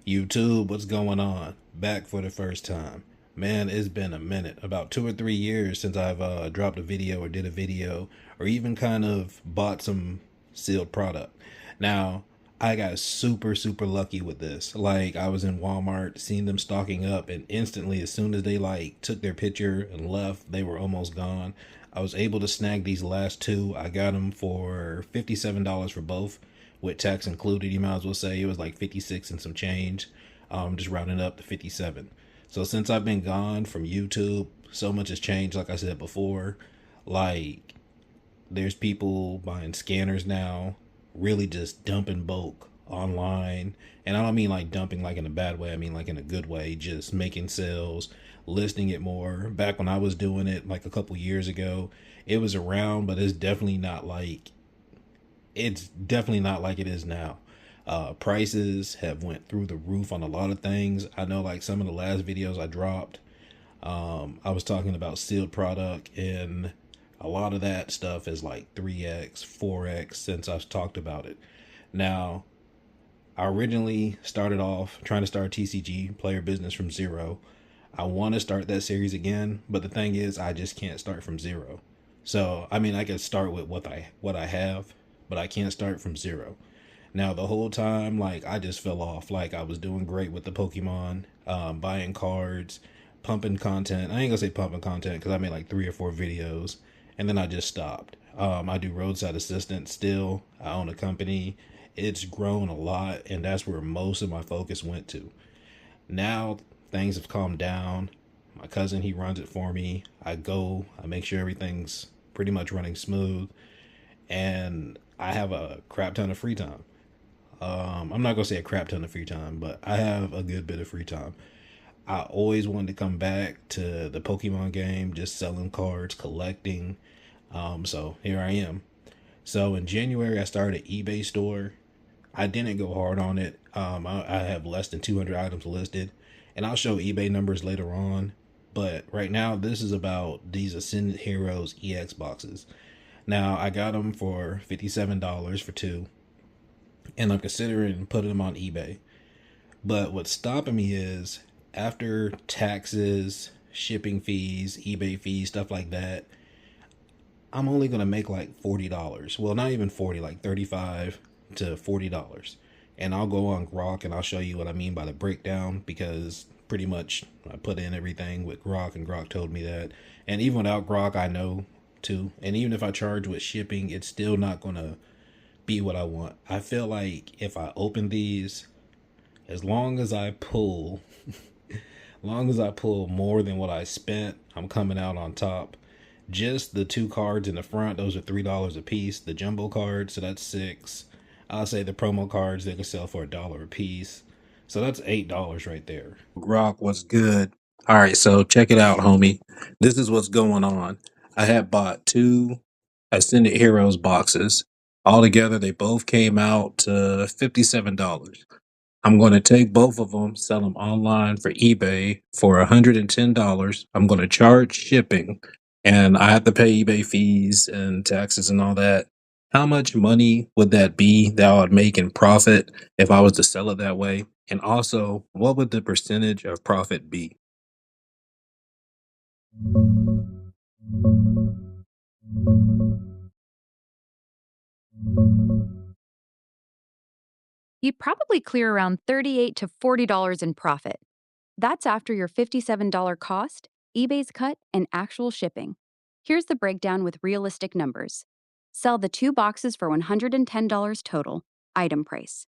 YouTube, what's going on? Back for the first time. Man, it's been a minute, about 2 or 3 years since I've dropped a video or did a video or even kind of bought some sealed product. Now, I got super lucky with this. Like, I was in Walmart, seeing them stocking up, and instantly, as soon as they like took their picture and left, they were almost gone. I was able to snag these last two. I got them for $57 for both with tax included. You might as well say it was like 56 and some change. Just rounding up to 57. So since I've been gone from YouTube, so much has changed. Like I said before, like there's people buying scanners now, really just dumping bulk online. And I don't mean like dumping like in a bad way, I mean like in a good way, just making sales, listing it more. Back when I was doing it like a couple years ago, it was around, but it's definitely not like it is now. Prices have went through the roof on a lot of things. I know like some of the last videos I dropped, I was talking about sealed product, and a lot of that stuff is like 3x, 4x since I've talked about it. Now, I originally started off trying to start TCG, player business, from zero. I want to start that series again, but the thing is, I just can't start from zero. So, I mean, I could start with what I have, but I can't start from zero. Now, the whole time, like, I just fell off. Like, I was doing great with the Pokemon, buying cards, pumping content. I ain't gonna say pumping content because I made like 3 or 4 videos, and then I just stopped. I do roadside assistance still. I own a company. It's grown a lot, and that's where most of my focus went to. Now, things have calmed down. My cousin, he runs it for me. I make sure everything's pretty much running smooth, and I have a crap ton of free time. I'm not gonna say a crap ton of free time, but I have a good bit of free time. I always wanted to come back to the Pokemon game, just selling cards, collecting. So here I am. So in January, I started an eBay store. I didn't go hard on it. I have less than 200 items listed, and I'll show eBay numbers later on. But right now, this is about these Ascended Heroes EX boxes. Now, I got them for $57 for two, and I'm considering putting them on eBay. But what's stopping me is after taxes, shipping fees, eBay fees, stuff like that, I'm only gonna make like $40. Well, not even 40, like 35 to $40. And I'll go on Grok and I'll show you what I mean by the breakdown, because pretty much I put in everything with Grok and Grok told me that. And even without Grok, I know too. And even if I charge with shipping, it's still not gonna be what I want. I feel like if I open these, as long as I pull, long as I pull more than what I spent, I'm coming out on top. Just the two cards in the front, those are $3 a piece. The jumbo cards, so that's six. I'll say the promo cards they can sell for $1 a piece. So that's $8 right there. Grok, what's good? All right, so check it out, homie. This is what's going on. I had bought two Ascended Heroes boxes. Altogether, they both came out to $57. I'm going to take both of them, sell them online for eBay for $110. I'm going to charge shipping, and I have to pay eBay fees and taxes and all that. How much money would that be that I would make in profit if I was to sell it that way? And also, what would the percentage of profit be? You'd probably clear around $38 to $40 in profit. That's after your $57 cost, eBay's cut, and actual shipping. Here's the breakdown with realistic numbers. Sell the two boxes for $110 total, item price.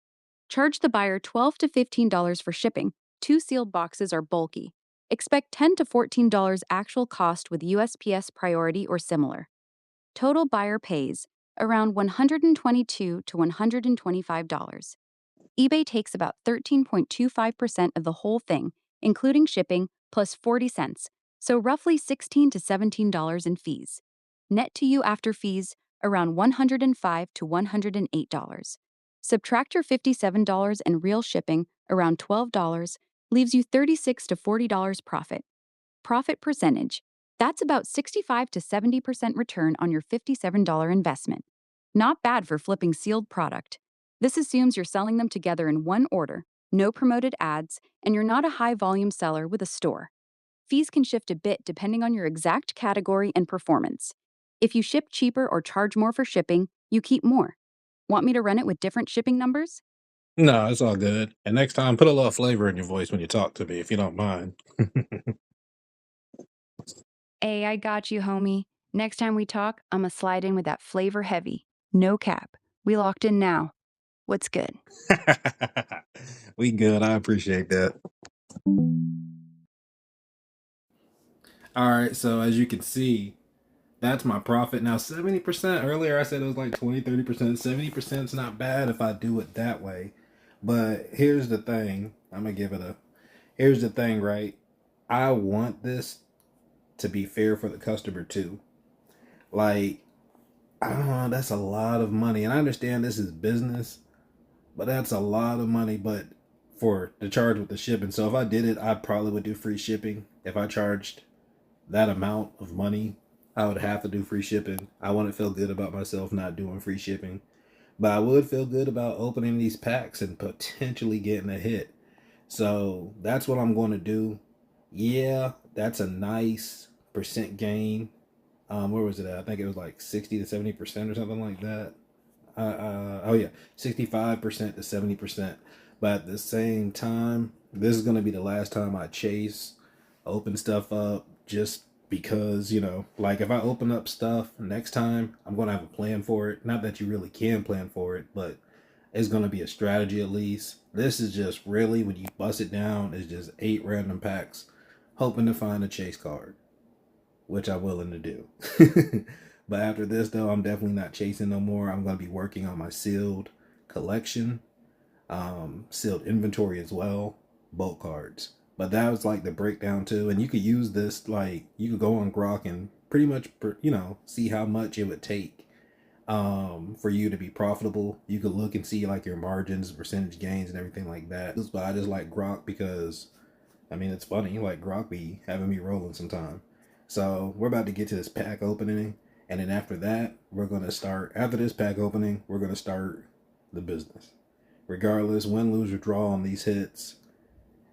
Charge the buyer $12 to $15 for shipping. Two sealed boxes are bulky. Expect $10 to $14 actual cost with USPS priority or similar. Total buyer pays around $122 to $125. eBay takes about 13.25% of the whole thing, including shipping, plus 40 cents, so roughly $16 to $17 in fees. Net to you after fees, around $105 to $108. Subtract your $57 and real shipping, around $12, leaves you $36 to $40 profit. Profit percentage. That's about 65 to 70% return on your $57 investment. Not bad for flipping sealed product. This assumes you're selling them together in one order, no promoted ads, and you're not a high volume seller with a store. Fees can shift a bit depending on your exact category and performance. If you ship cheaper or charge more for shipping, you keep more. Want me to run it with different shipping numbers? No, it's all good. And next time, put a little flavor in your voice when you talk to me, if you don't mind. Hey, I got you, homie. Next time we talk, I'ma slide in with that flavor heavy. No cap. We locked in now. What's good? We good. I appreciate that. All right. So as you can see, that's my profit. Now, 70%, earlier I said it was like 20, 30%. 70% is not bad if I do it that way. But here's the thing. Here's the thing, right? I want this to be fair for the customer too. Like, I don't know, that's a lot of money. And I understand this is business, but that's a lot of money. But for the charge with the shipping. So if I did it, I probably would do free shipping. If I charged that amount of money, I would have to do free shipping. I wouldn't feel good about myself not doing free shipping. But I would feel good about opening these packs and potentially getting a hit. So that's what I'm going to do. Yeah, that's a nice percent gain. Where was it at? I think it was like 60 to 70% or something like that. Oh yeah, 65% to 70%. But at the same time, this is gonna be the last time I chase, open stuff up, just because, like if I open up stuff next time, I'm gonna have a plan for it. Not that you really can plan for it, but it's gonna be a strategy at least. This is just really, when you bust it down, it's just 8 random packs, hoping to find a chase card, which I'm willing to do. But after this, though, I'm definitely not chasing no more. I'm going to be working on my sealed collection, sealed inventory as well, bulk cards. But that was like the breakdown too. And you could use this, like, you could go on Grok and pretty much, see how much it would take for you to be profitable. You could look and see like your margins, percentage gains, and everything like that. But I just like Grok because, I mean, it's funny. Like Grok be having me rolling sometime. So we're about to get to this pack opening, and then after that, we're gonna start. After this pack opening, we're gonna start the business. Regardless, win, lose, or draw on these hits,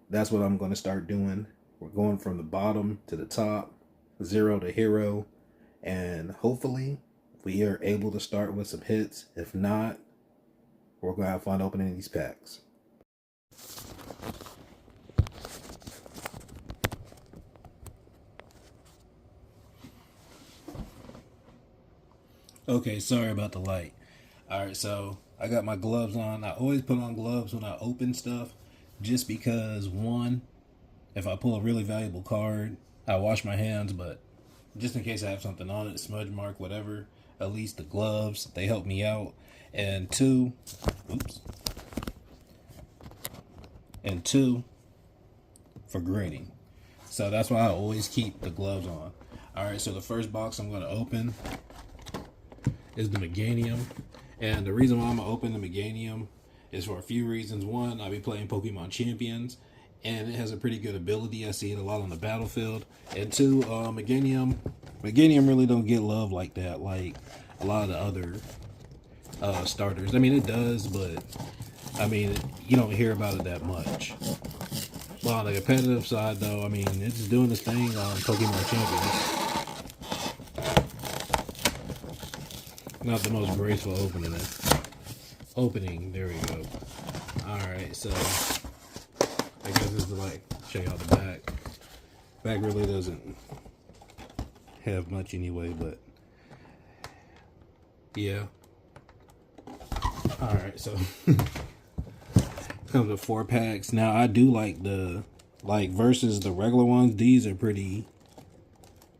that's what I'm gonna start doing. We're going from the bottom to the top, zero to hero, and hopefully we are able to start with some hits. If not, we're gonna have fun opening these packs. Okay, sorry about the light. All right, so I got my gloves on. I always put on gloves when I open stuff, just because, one, if I pull a really valuable card, I wash my hands, but just in case I have something on it, smudge mark, whatever, at least the gloves, they help me out. And two, oops. And two, for grading. So that's why I always keep the gloves on. All right, so the first box I'm going to open is the Meganium. And the reason why I'm going to open the Meganium is for a few reasons. One, I'll be playing Pokemon Champions, and it has a pretty good ability. I see it a lot on the battlefield. And two, Meganium really don't get love like that, like a lot of the other starters. I mean, it does, but I mean, you don't hear about it that much. Well, on the competitive side, though, I mean, it's doing this thing on Pokemon Champions. Not the most graceful opening. There we go. Alright, so I guess this is like, check out the back. Back really doesn't have much anyway, but yeah. Alright, so comes with 4 packs. Now I do like versus the regular ones, these are pretty,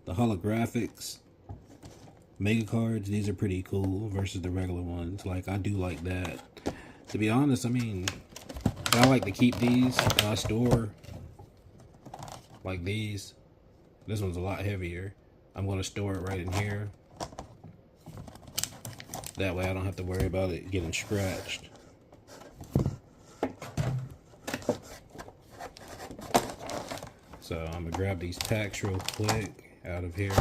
the holographics mega cards, these are pretty cool versus the regular ones. Like, I do like that. To be honest, I mean, I like to keep these, and I store like these. This one's a lot heavier. I'm going to store it right in here. That way I don't have to worry about it getting scratched. So I'm going to grab these packs real quick out of here.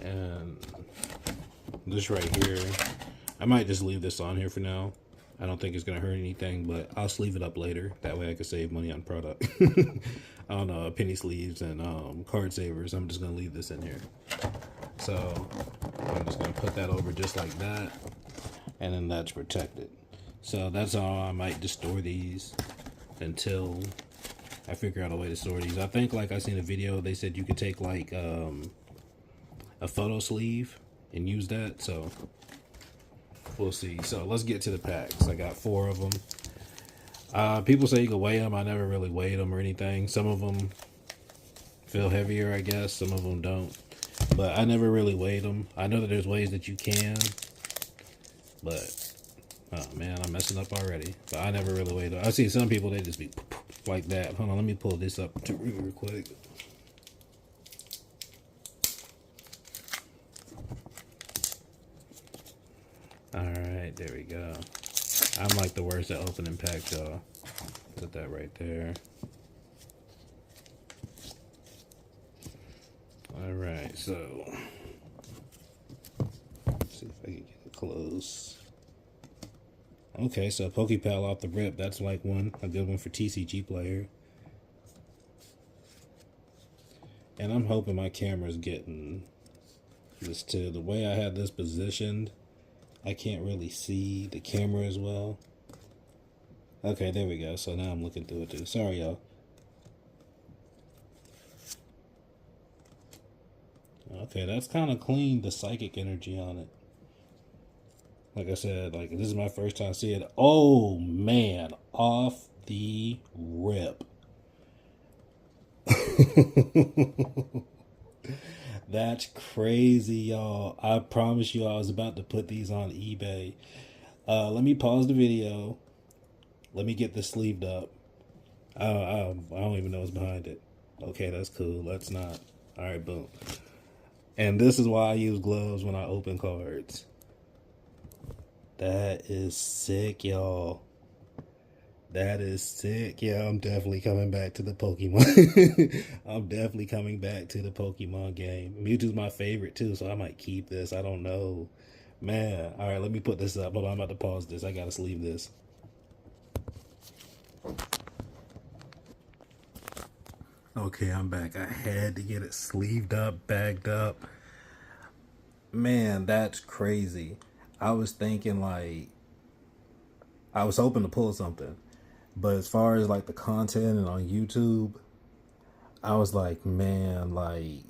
And this right here, I might just leave this on here for now. I don't think it's gonna hurt anything, but I'll sleeve it up later. That way I can save money on product. On penny sleeves and card savers. I'm just gonna leave this in here. So I'm just gonna put that over just like that, and then that's protected. So that's all. I might just store these until I figure out a way to store these. I think, like, I seen a video, they said you could take like a photo sleeve and use that. So we'll see. So let's get to the packs. I got 4 of them. People say you can weigh them. I never really weighed them or anything. Some of them feel heavier, I guess. Some of them don't. But I never really weighed them. I know that there's ways that you can. But, oh man, I'm messing up already. But I never really weighed them. I see some people, they just be like that. Hold on, let me pull this up real quick. Alright, there we go. I'm like the worst at opening packs, y'all. Put that right there. Alright, so let's see if I can get it close. Okay, so Pokepal off the rip. That's like a good one for TCG player. And I'm hoping my camera's getting this too. The way I have this positioned, I can't really see the camera as well. Okay, there we go. So now I'm looking through it too. Sorry, y'all. Okay, that's kind of clean, the psychic energy on it. Like I said, like, this is my first time seeing it. Oh, man. Off the rip. That's crazy, y'all. I promise you I was about to put these on eBay. Let me pause the video. Let me get this sleeved up. I don't even know what's behind it. Okay, that's cool. Let's not. All right, boom. And this is why I use gloves when I open cards. That is sick, y'all. That is sick. Yeah, I'm definitely coming back to the Pokemon. I'm definitely coming back to the Pokemon game. Mewtwo's my favorite too, so I might keep this. I don't know. Man, all right, let me put this up. Hold on, I'm about to pause this. I gotta sleeve this. Okay, I'm back. I had to get it sleeved up, bagged up. Man, that's crazy. I was thinking, like, I was hoping to pull something. But as far as like the content and on YouTube, I was like, man, like,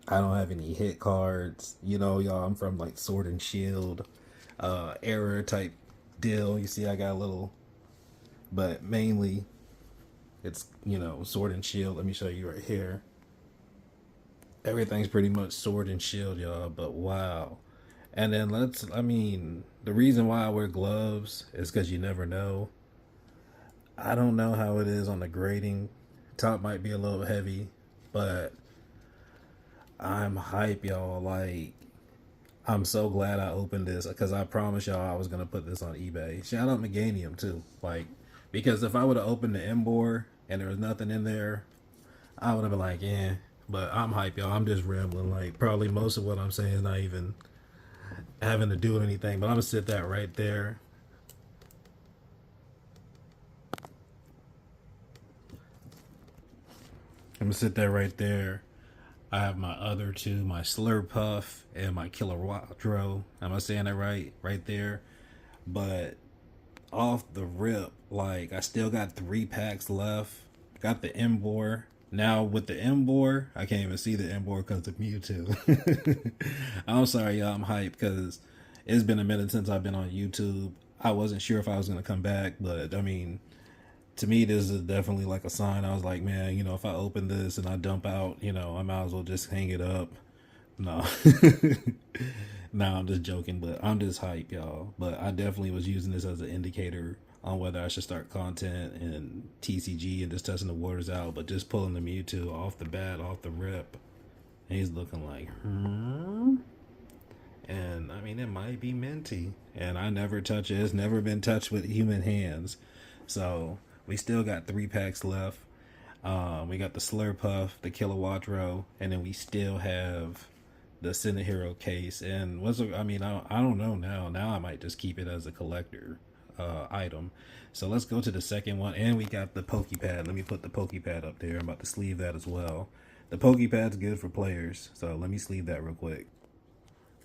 I don't have any hit cards. You know, y'all, I'm from like Sword and Shield era type deal. You see, I got a little, but mainly it's, you know, Sword and Shield. Let me show you right here. Everything's pretty much Sword and Shield, y'all, but wow. And then the reason why I wear gloves is because you never know. I don't know how it is on the grading. Top might be a little heavy, but I'm hype, y'all. Like, I'm so glad I opened this because I promised y'all I was going to put this on eBay. Shout out Meganium, too. Like, because if I would have opened the Embor and there was nothing in there, I would have been like, yeah. But I'm hype, y'all. I'm just rambling. Like, probably most of what I'm saying is not even having to do with anything, but I'm going to sit that right there. I'm going to sit that right there. I have my other two, my Slurpuff and my Kilowatro. Am I saying that right? Right there. But off the rip, like, I still got 3 packs left. Got the Embor. Now with the Embor, I can't even see the Embor because of Mewtwo. I'm sorry, y'all. I'm hyped because it's been a minute since I've been on YouTube. I wasn't sure if I was going to come back, but I mean, to me, this is definitely like a sign. I was like, man, you know, if I open this and I dump out, you know, I might as well just hang it up. No. No, I'm just joking, but I'm just hype, y'all. But I definitely was using this as an indicator on whether I should start content and TCG and just testing the waters out. But just pulling the Mewtwo off the bat, off the rip, and he's looking like, And I mean, it might be minty. And I never touch it. It's never been touched with human hands. So we still got 3 packs left. We got the Slurpuff, the Kilowatro, and then we still have the Senate Hero case, and I don't know now. Now I might just keep it as a collector item. So let's go to the second one, and we got the Pokepad. Let me put the Pokepad up there. I'm about to sleeve that as well. The Pokepad's good for players, so let me sleeve that real quick.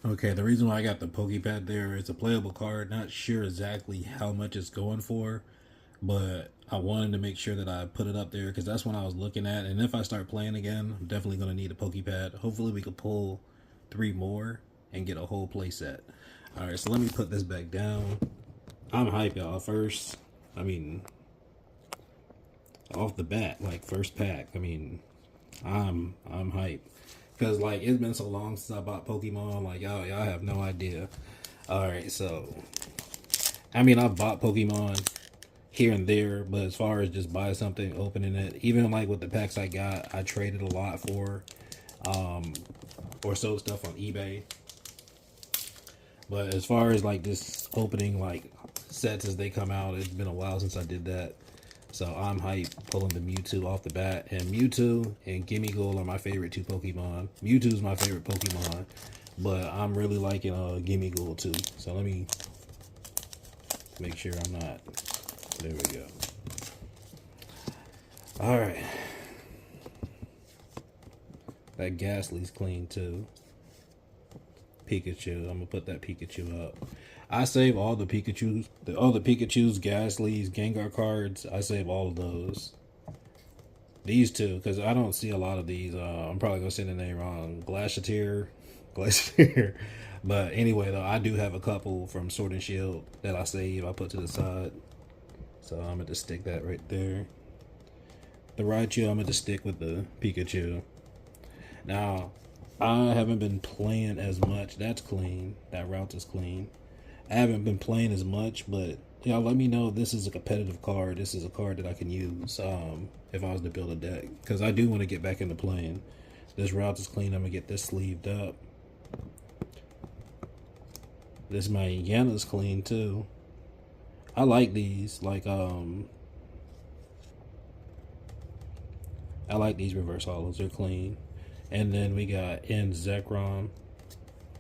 Okay, the reason why I got the Pokepad there, it's a playable card. Not sure exactly how much it's going for, but I wanted to make sure that I put it up there because that's what I was looking at. And if I start playing again, I'm definitely going to need a Pokepad. Hopefully, we could pull 3 more and get a whole play set. All right, so let me put this back down. I'm hype, y'all. First, I mean, off the bat, like first pack. I mean, I'm hype because like it's been so long since I bought Pokemon. Like y'all have no idea. All right, so I mean, I've bought Pokemon here and there, but as far as just buy something, opening it, even like with the packs I got, I traded a lot for, or sold stuff on eBay. But as far as like just opening like sets as they come out, it's been a while since I did that. So I'm hype pulling the Mewtwo off the bat. And Mewtwo and Gimmighoul are my favorite 2 Pokemon. Mewtwo's my favorite Pokemon, but I'm really liking Gimmighoul too. So let me make sure I'm not. There we go. Alright. That Ghastly's clean too. Pikachu. I'm gonna put that Pikachu up. I save all the Pikachus, all the Pikachus, Ghastlies, Gengar cards. I save all of those. These two, because I don't see a lot of these. I'm probably gonna say the name wrong. Glacier. But anyway, though, I do have a couple from Sword and Shield that I save. I put to the side. So I'm gonna just stick that right there. The Raichu, I'm gonna just stick with the Pikachu. Now, I haven't been playing as much. That's clean. That route is clean. I haven't been playing as much, but y'all let me know if this is a competitive card. This is a card that I can use if I was to build a deck. Because I do want to get back into playing. This route is clean. I'm going to get this sleeved up. This my Yana's clean too. I like these. Like, I like these reverse hollows. They're clean. And then we got in Zekrom.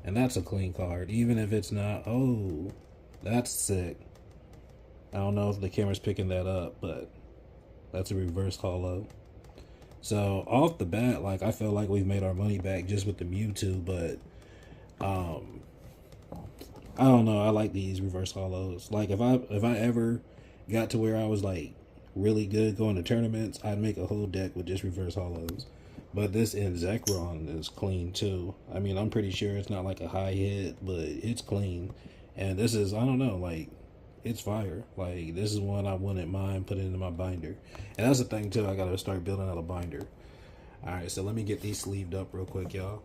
And that's a clean card. Even if it's not... Oh, that's sick. I don't know if the camera's picking that up, but that's a reverse hollow. So, off the bat, like, I feel like we've made our money back just with the Mewtwo, but... I don't know. I like these reverse hollows. Like, if I ever got to where I was, like, really good going to tournaments, I'd make a whole deck with just reverse hollows. But this in Zekrom is clean too. I mean, I'm pretty sure it's not like a high hit, but it's clean. And this is, I don't know, like, it's fire. Like, this is one I wouldn't mind putting into my binder. And that's the thing too, I gotta start building out a binder. Alright, so let me get these sleeved up real quick, y'all.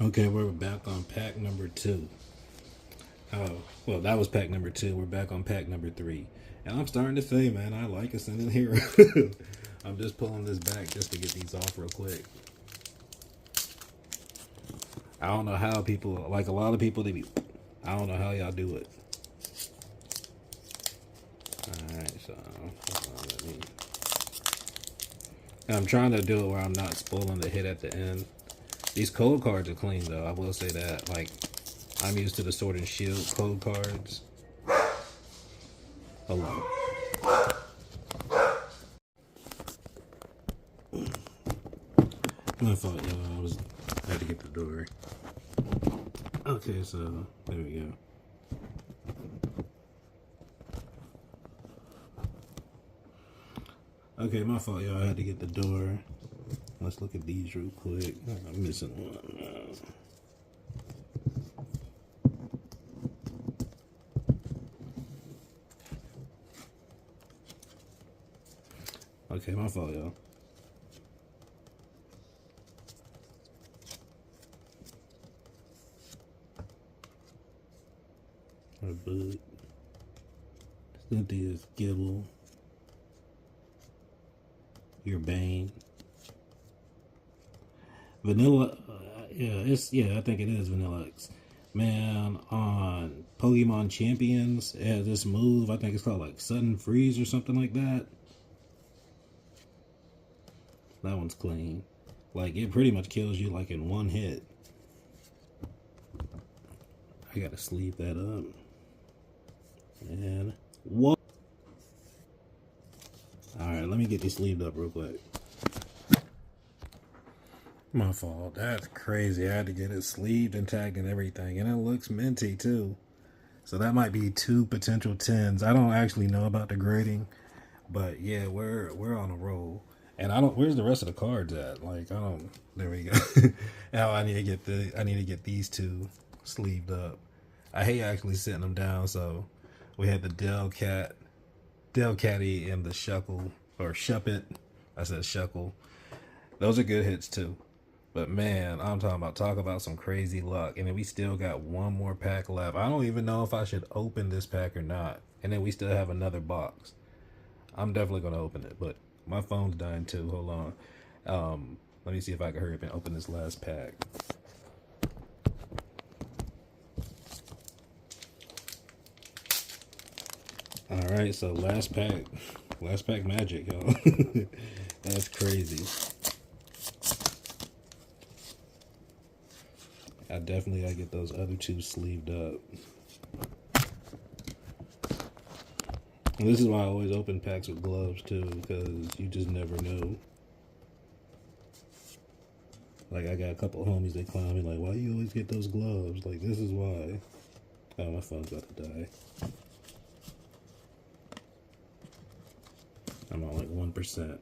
Okay, we're back on pack number 2. Oh, well, that was pack number 2. We're back on pack number 3. And I'm starting to say, man, I like Ascendant Hero. I'm just pulling this back just to get these off real quick. I don't know how people, like a lot of people, I don't know how y'all do it. Alright, so, I'm trying to do it where I'm not spoiling the hit at the end. These code cards are clean, though. I will say that. Like, I'm used to the Sword and Shield code cards. Hold on. My fault, y'all. I had to get the door. Okay, so there we go. Okay, my fault, y'all. I had to get the door. Let's look at these real quick. I'm missing one. Okay, my fault, y'all. Our bug. Cynthia's Gibble. Your Bane. Vanilla, I think it is Vanilla X. Man, on Pokemon Champions, it has this move. I think it's called like Sudden Freeze or something like that. That one's clean. Like, it pretty much kills you like in one hit. I gotta sleeve that up. And what? Alright, let me get these sleeved up real quick. My fault. That's crazy. I had to get it sleeved and tagged and everything. And it looks minty too. So that might be two potential 10s. I don't actually know about the grading. But yeah, we're on a roll. And I don't. Where's the rest of the cards at? Like I don't. There we go. Now I need to get these two sleeved up. I hate actually sitting them down. So we had the Delcatty, and the Shuckle or Shuppet. I said Shuckle. Those are good hits too. But man, I'm talk about some crazy luck. And then we still got one more pack left. I don't even know if I should open this pack or not. And then we still have another box. I'm definitely gonna open it, but my phone's dying too. Hold on. Let me see if I can hurry up and open this last pack. All right, so last pack magic, y'all. That's crazy. I definitely gotta get those other two sleeved up. And this is why I always open packs with gloves too, because you just never know. Like I got a couple homies that clown me like, why you always get those gloves? Like this is why. Oh, my phone's about to die. I'm on like 1%.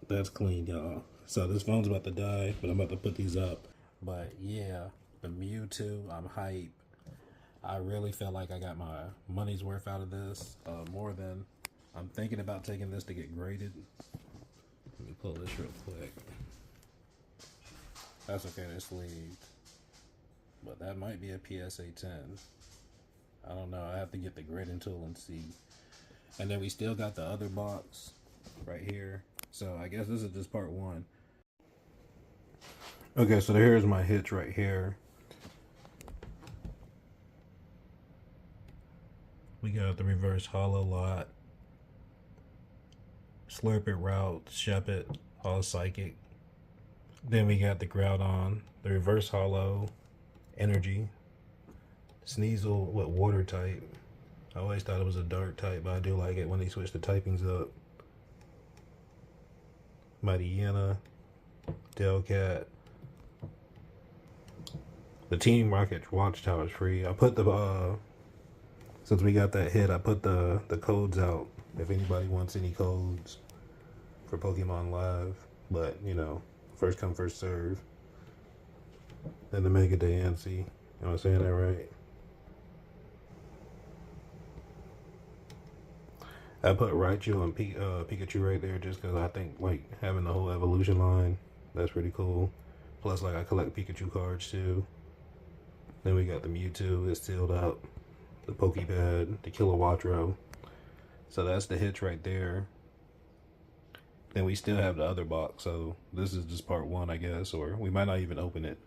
That's clean, y'all. So this phone's about to die, but I'm about to put these up. But yeah, the Mewtwo, I'm hype. I really felt like I got my money's worth out of this. More than I'm thinking about taking this to get graded. Let me pull this real quick. That's okay, they're sleeved. But that might be a PSA 10. I don't know. I have to get the grading tool and see. And then we still got the other box right here. So I guess this is just part one. Okay, so here's my hits right here. We got the reverse hollow lot, Slurp It Route, Shuppet, Holo Psychic. Then we got the Groudon, the reverse hollow, Energy, Sneasel with water type. I always thought it was a dark type, but I do like it when they switch the typings up. Mightyena, Delcat. The Team Rocket Watchtower is free. I put the since we got that hit, I put the codes out if anybody wants any codes for Pokemon Live. But you know, first come first serve. Then the Mega Diancie. You know I'm saying that right? I put Raichu and Pikachu right there just because I think like having the whole evolution line, that's pretty cool. Plus like I collect Pikachu cards too. Then we got the Mewtwo, it's sealed out. The Pokepad, the Kilowattrel. So that's the hits right there. Then we still have the other box, so this is just part one, I guess, or we might not even open it.